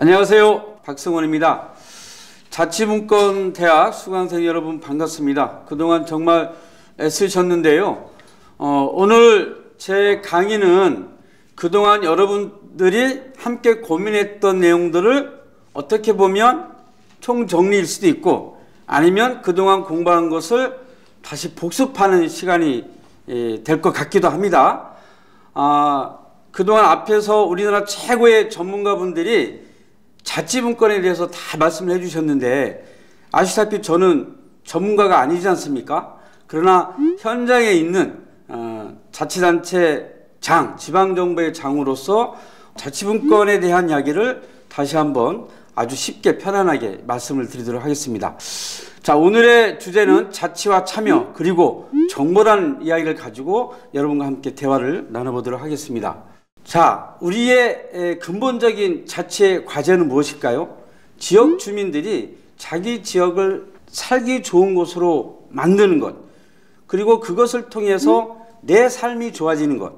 안녕하세요. 박성원입니다. 자치분권대학 수강생 여러분 반갑습니다. 그동안 정말 애쓰셨는데요. 오늘 제 강의는 그동안 여러분들이 함께 고민했던 내용들을 어떻게 보면 총정리일 수도 있고 아니면 그동안 공부한 것을 다시 복습하는 시간이 될 것 같기도 합니다. 그동안 앞에서 우리나라 최고의 전문가분들이 자치분권에 대해서 다 말씀을 해주셨는데 아시다시피 저는 전문가가 아니지 않습니까? 그러나 현장에 있는 자치단체 장, 지방정부의 장으로서 자치분권에 대한 이야기를 다시 한번 아주 쉽게 편안하게 말씀을 드리도록 하겠습니다. 자, 오늘의 주제는 자치와 참여 그리고 정보라는 이야기를 가지고 여러분과 함께 대화를 나눠보도록 하겠습니다. 자, 우리의 근본적인 자치의 과제는 무엇일까요? 지역 주민들이 자기 지역을 살기 좋은 곳으로 만드는 것, 그리고 그것을 통해서 내 삶이 좋아지는 것,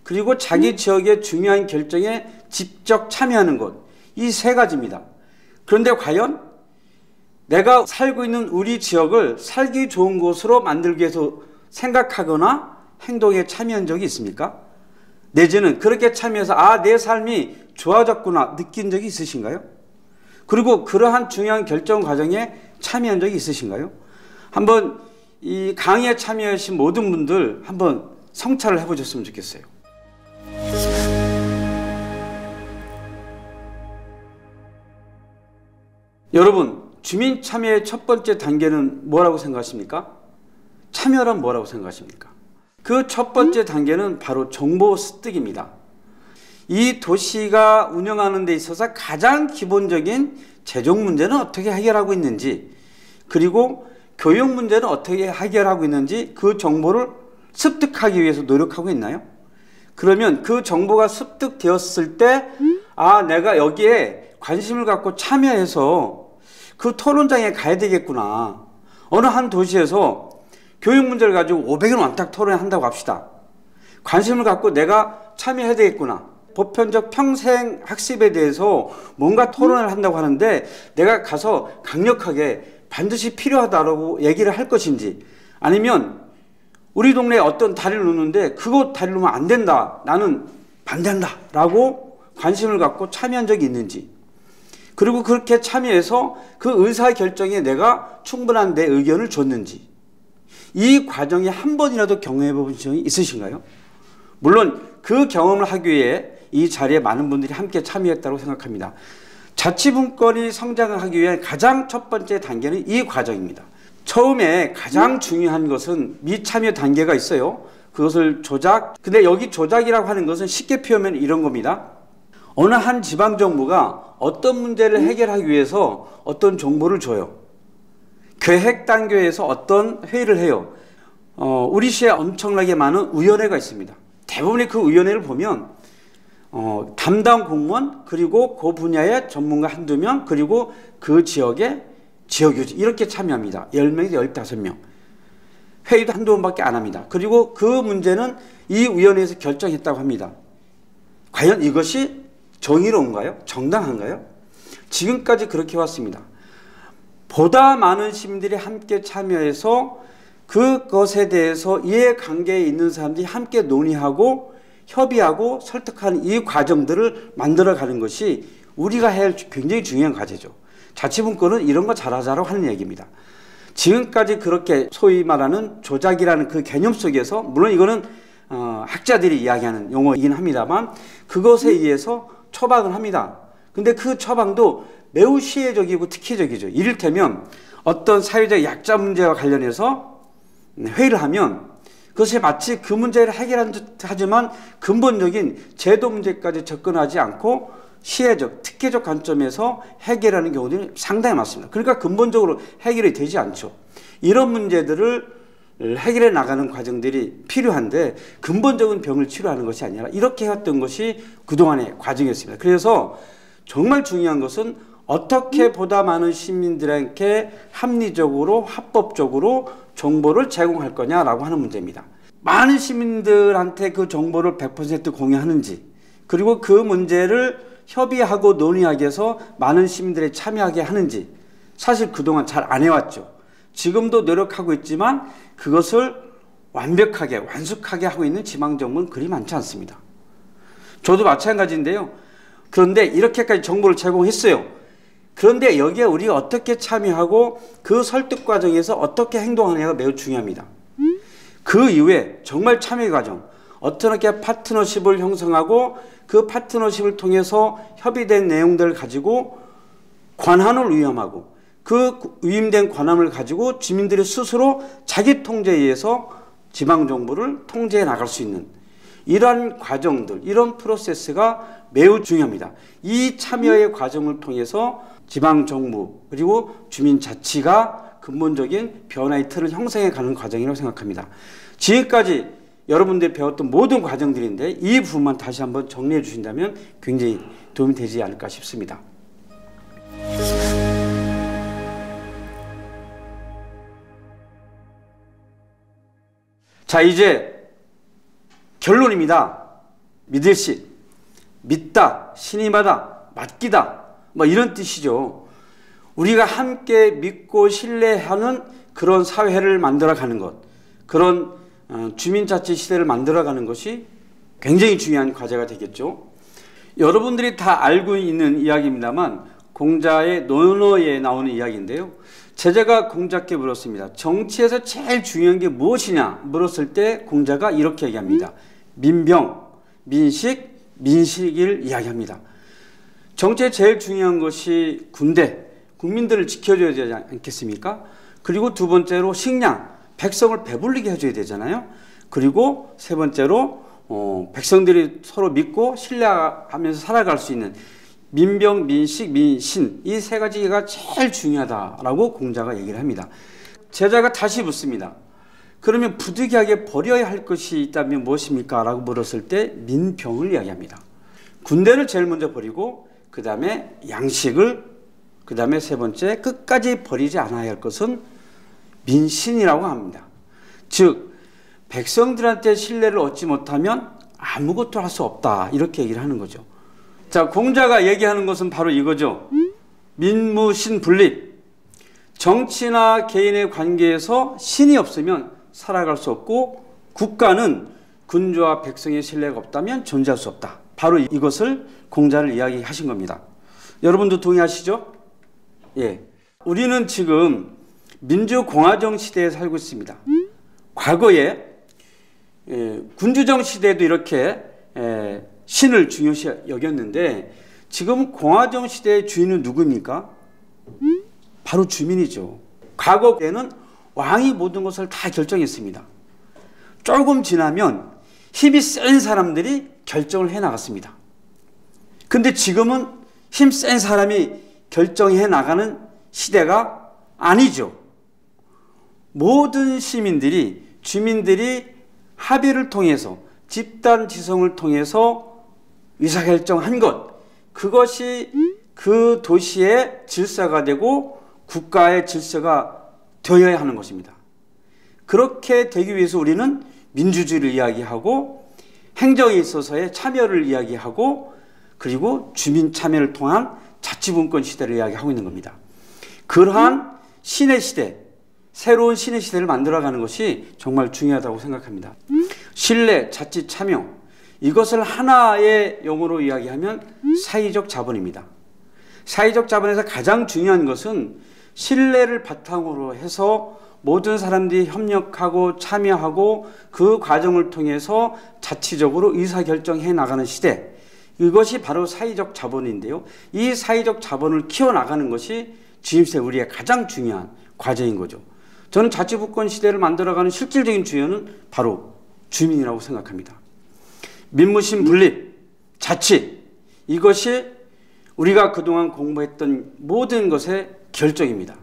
그리고 자기 지역의 중요한 결정에 직접 참여하는 것, 이 세 가지입니다. 그런데 과연 내가 살고 있는 우리 지역을 살기 좋은 곳으로 만들기 위해서 생각하거나 행동에 참여한 적이 있습니까? 내지는 그렇게 참여해서 내 삶이 좋아졌구나 느낀 적이 있으신가요? 그리고 그러한 중요한 결정 과정에 참여한 적이 있으신가요? 한번 이 강의에 참여하신 모든 분들 한번 성찰을 해보셨으면 좋겠어요. 여러분, 주민 참여의 첫 번째 단계는 뭐라고 생각하십니까? 참여란 뭐라고 생각하십니까? 그 첫 번째 단계는 바로 정보 습득입니다. 이 도시가 운영하는 데 있어서 가장 기본적인 재정 문제는 어떻게 해결하고 있는지, 그리고 교육 문제는 어떻게 해결하고 있는지 그 정보를 습득하기 위해서 노력하고 있나요? 그러면 그 정보가 습득되었을 때 내가 여기에 관심을 갖고 참여해서 그 토론장에 가야 되겠구나. 어느 한 도시에서 교육 문제를 가지고 500원 완딱 토론한다고 합시다. 관심을 갖고 내가 참여해야 되겠구나. 보편적 평생 학습에 대해서 뭔가 토론을 한다고 하는데 내가 가서 강력하게 반드시 필요하다고 얘기를 할 것인지, 아니면 우리 동네에 어떤 다리를 놓는데 그거 다리를 놓으면 안 된다, 나는 반대한다 라고 관심을 갖고 참여한 적이 있는지, 그리고 그렇게 참여해서 그 의사결정에 내가 충분한 내 의견을 줬는지, 이 과정에 한 번이라도 경험해 본 적이 있으신가요? 물론 그 경험을 하기 위해 이 자리에 많은 분들이 함께 참여했다고 생각합니다. 자치분권이 성장을 하기 위해 가장 첫 번째 단계는 이 과정입니다. 처음에 가장 중요한 것은 미참여 단계가 있어요. 그것을 근데 여기 조작이라고 하는 것은 쉽게 표현하면 이런 겁니다. 어느 한 지방정부가 어떤 문제를 해결하기 위해서 어떤 정보를 줘요. 계획 단계에서 어떤 회의를 해요. 우리 시에 엄청나게 많은 위원회가 있습니다. 대부분의 그 위원회를 보면 담당 공무원, 그리고 그 분야의 전문가 한두 명, 그리고 그 지역의 지역유지 이렇게 참여합니다. 10명에서 15명. 회의도 한두 번밖에 안 합니다. 그리고 그 문제는 이 위원회에서 결정했다고 합니다. 과연 이것이 정의로운가요? 정당한가요? 지금까지 그렇게 왔습니다. 보다 많은 시민들이 함께 참여해서 그것에 대해서 이해관계에 있는 사람들이 함께 논의하고 협의하고 설득하는 이 과정들을 만들어가는 것이 우리가 해야 할 굉장히 중요한 과제죠. 자치분권은 이런 거 잘하자라고 하는 얘기입니다. 지금까지 그렇게 소위 말하는 조작이라는 그 개념 속에서, 물론 이거는 학자들이 이야기하는 용어이긴 합니다만, 그것에 의해서 처방을 합니다. 근데 그 처방도 매우 시혜적이고 특혜적이죠. 이를테면 어떤 사회적 약자 문제와 관련해서 회의를 하면 그것이 마치 그 문제를 해결한 듯 하지만 근본적인 제도 문제까지 접근하지 않고 시혜적, 특혜적 관점에서 해결하는 경우들이 상당히 많습니다. 그러니까 근본적으로 해결이 되지 않죠. 이런 문제들을 해결해 나가는 과정들이 필요한데 근본적인 병을 치료하는 것이 아니라 이렇게 해왔던 것이 그동안의 과정이었습니다. 그래서 정말 중요한 것은 어떻게 보다 많은 시민들에게 합리적으로 합법적으로 정보를 제공할 거냐라고 하는 문제입니다. 많은 시민들한테 그 정보를 100% 공유하는지, 그리고 그 문제를 협의하고 논의하기 위해서 많은 시민들이 참여하게 하는지 사실 그동안 잘 안 해왔죠. 지금도 노력하고 있지만 그것을 완벽하게 완숙하게 하고 있는 지방정부는 그리 많지 않습니다. 저도 마찬가지인데요. 그런데 이렇게까지 정보를 제공했어요. 그런데 여기에 우리가 어떻게 참여하고 그 설득 과정에서 어떻게 행동하느냐가 매우 중요합니다. 그 이후에 정말 참여 과정, 어떻게 파트너십을 형성하고 그 파트너십을 통해서 협의된 내용들을 가지고 권한을 위임하고 그 위임된 권한을 가지고 주민들이 스스로 자기 통제에 의해서 지방정부를 통제해 나갈 수 있는 이러한 과정들, 이런 프로세스가 매우 중요합니다. 이 참여의 과정을 통해서 지방정부 그리고 주민자치가 근본적인 변화의 틀을 형성해 가는 과정이라고 생각합니다. 지금까지 여러분들이 배웠던 모든 과정들인데 이 부분만 다시 한번 정리해 주신다면 굉장히 도움이 되지 않을까 싶습니다. 자, 이제 결론입니다. 믿을시, 믿다, 신임하다, 맡기다 뭐 이런 뜻이죠. 우리가 함께 믿고 신뢰하는 그런 사회를 만들어가는 것, 그런 주민자치 시대를 만들어가는 것이 굉장히 중요한 과제가 되겠죠. 여러분들이 다 알고 있는 이야기입니다만 공자의 논어에 나오는 이야기인데요. 제자가 공자께 물었습니다. 정치에서 제일 중요한 게 무엇이냐 물었을 때 공자가 이렇게 얘기합니다. 민병, 민식, 민식을 이야기합니다. 정치에 제일 중요한 것이 군대, 국민들을 지켜줘야 되지 않겠습니까? 그리고 두 번째로 식량, 백성을 배불리게 해줘야 되잖아요. 그리고 세 번째로 백성들이 서로 믿고 신뢰하면서 살아갈 수 있는 민병, 민식, 민신 이 세 가지가 제일 중요하다라고 공자가 얘기를 합니다. 제자가 다시 묻습니다. 그러면 부득이하게 버려야 할 것이 있다면 무엇입니까? 라고 물었을 때 민병을 이야기합니다. 군대를 제일 먼저 버리고 그 다음에 양식을 그 다음에 세 번째 끝까지 버리지 않아야 할 것은 민신이라고 합니다. 즉 백성들한테 신뢰를 얻지 못하면 아무것도 할 수 없다 이렇게 얘기를 하는 거죠. 자, 공자가 얘기하는 것은 바로 이거죠. 민무신 분립. 정치나 개인의 관계에서 신이 없으면 살아갈 수 없고 국가는 군주와 백성의 신뢰가 없다면 존재할 수 없다. 바로 이것을 공자를 이야기하신 겁니다. 여러분도 동의하시죠? 예. 우리는 지금 민주공화정 시대에 살고 있습니다. 과거에 군주정 시대에도 이렇게 신을 중요시 여겼는데 지금 공화정 시대의 주인은 누구입니까? 바로 주민이죠. 과거에는 왕이 모든 것을 다 결정했습니다. 조금 지나면 힘이 센 사람들이 결정을 해 나갔습니다. 근데 지금은 힘 센 사람이 결정해 나가는 시대가 아니죠. 모든 시민들이, 주민들이 합의를 통해서 집단 지성을 통해서 의사결정한 것, 그것이 그 도시의 질서가 되고 국가의 질서가 되어야 하는 것입니다. 그렇게 되기 위해서 우리는 민주주의를 이야기하고 행정에 있어서의 참여를 이야기하고 그리고 주민 참여를 통한 자치분권 시대를 이야기하고 있는 겁니다. 그러한 신의 시대, 새로운 신의 시대를 만들어가는 것이 정말 중요하다고 생각합니다. 신뢰, 자치, 참여 이것을 하나의 용어로 이야기하면 사회적 자본입니다. 사회적 자본에서 가장 중요한 것은 신뢰를 바탕으로 해서 모든 사람들이 협력하고 참여하고 그 과정을 통해서 자치적으로 의사결정해 나가는 시대, 이것이 바로 사회적 자본인데요. 이 사회적 자본을 키워나가는 것이 지금 시대 우리의 가장 중요한 과제인 거죠. 저는 자치분권 시대를 만들어가는 실질적인 주연은 바로 주민이라고 생각합니다. 민무신 분립, 자치, 이것이 우리가 그동안 공부했던 모든 것의 결정입니다.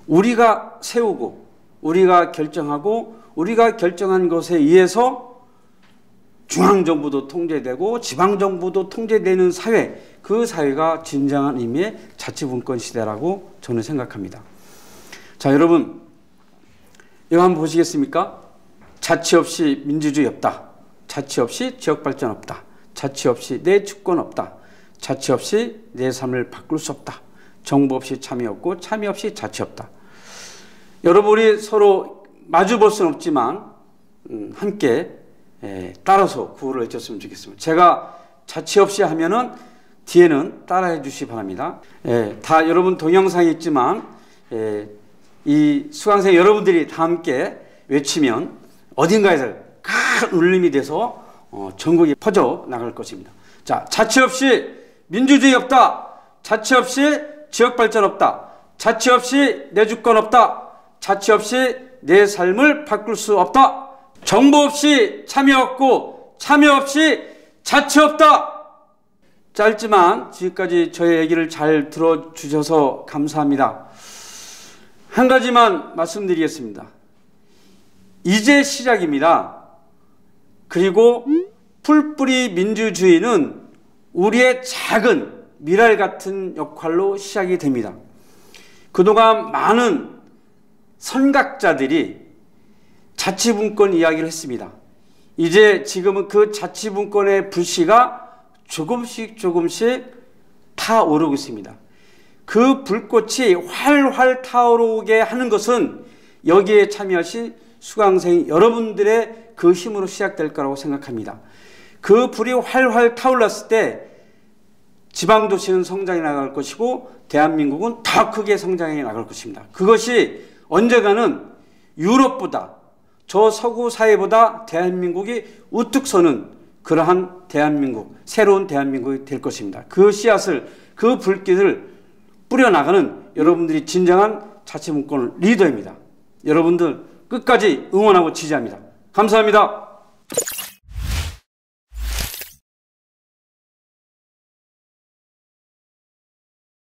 우리가 세우고 우리가 결정하고 우리가 결정한 것에 의해서 중앙정부도 통제되고 지방정부도 통제되는 사회, 그 사회가 진정한 의미의 자치분권 시대라고 저는 생각합니다. 자, 여러분 이거 한번 보시겠습니까? 자치 없이 민주주의 없다. 자치 없이 지역발전 없다. 자치 없이 내 주권 없다. 자치 없이 내 삶을 바꿀 수 없다. 정보 없이 참여 없고 참여 없이 자치 없다. 여러분이 서로 마주 볼 수는 없지만 함께 따라서 구호를 외쳤으면 좋겠습니다. 제가 자치 없이 하면은 뒤에는 따라해 주시기 바랍니다. 다 여러분 동영상이 있지만 이 수강생 여러분들이 다 함께 외치면 어딘가에서 큰 울림이 돼서 전국에 퍼져 나갈 것입니다. 자, 자치 없이 민주주의 없다. 자치 없이 지역 발전 없다. 자치 없이 내 주권 없다. 자치 없이 내 삶을 바꿀 수 없다. 정보 없이 참여 없고 참여 없이 자치 없다. 짧지만 지금까지 저의 얘기를 잘 들어주셔서 감사합니다. 한 가지만 말씀드리겠습니다. 이제 시작입니다. 그리고 풀뿌리 민주주의는 우리의 작은 미랄 같은 역할로 시작이 됩니다. 그동안 많은 선각자들이 자치분권 이야기를 했습니다. 이제 지금은 그 자치분권의 불씨가 조금씩 타오르고 있습니다. 그 불꽃이 활활 타오르게 하는 것은 여기에 참여하신 수강생 여러분들의 그 힘으로 시작될 거라고 생각합니다. 그 불이 활활 타올랐을 때 지방도시는 성장해 나갈 것이고 대한민국은 더 크게 성장해 나갈 것입니다. 그것이 언젠가는 유럽보다 저 서구 사회보다 대한민국이 우뚝 서는 그러한 대한민국, 새로운 대한민국이 될 것입니다. 그 씨앗을, 그 불길을 뿌려나가는 여러분들이 진정한 자치분권 리더입니다. 여러분들 끝까지 응원하고 지지합니다. 감사합니다.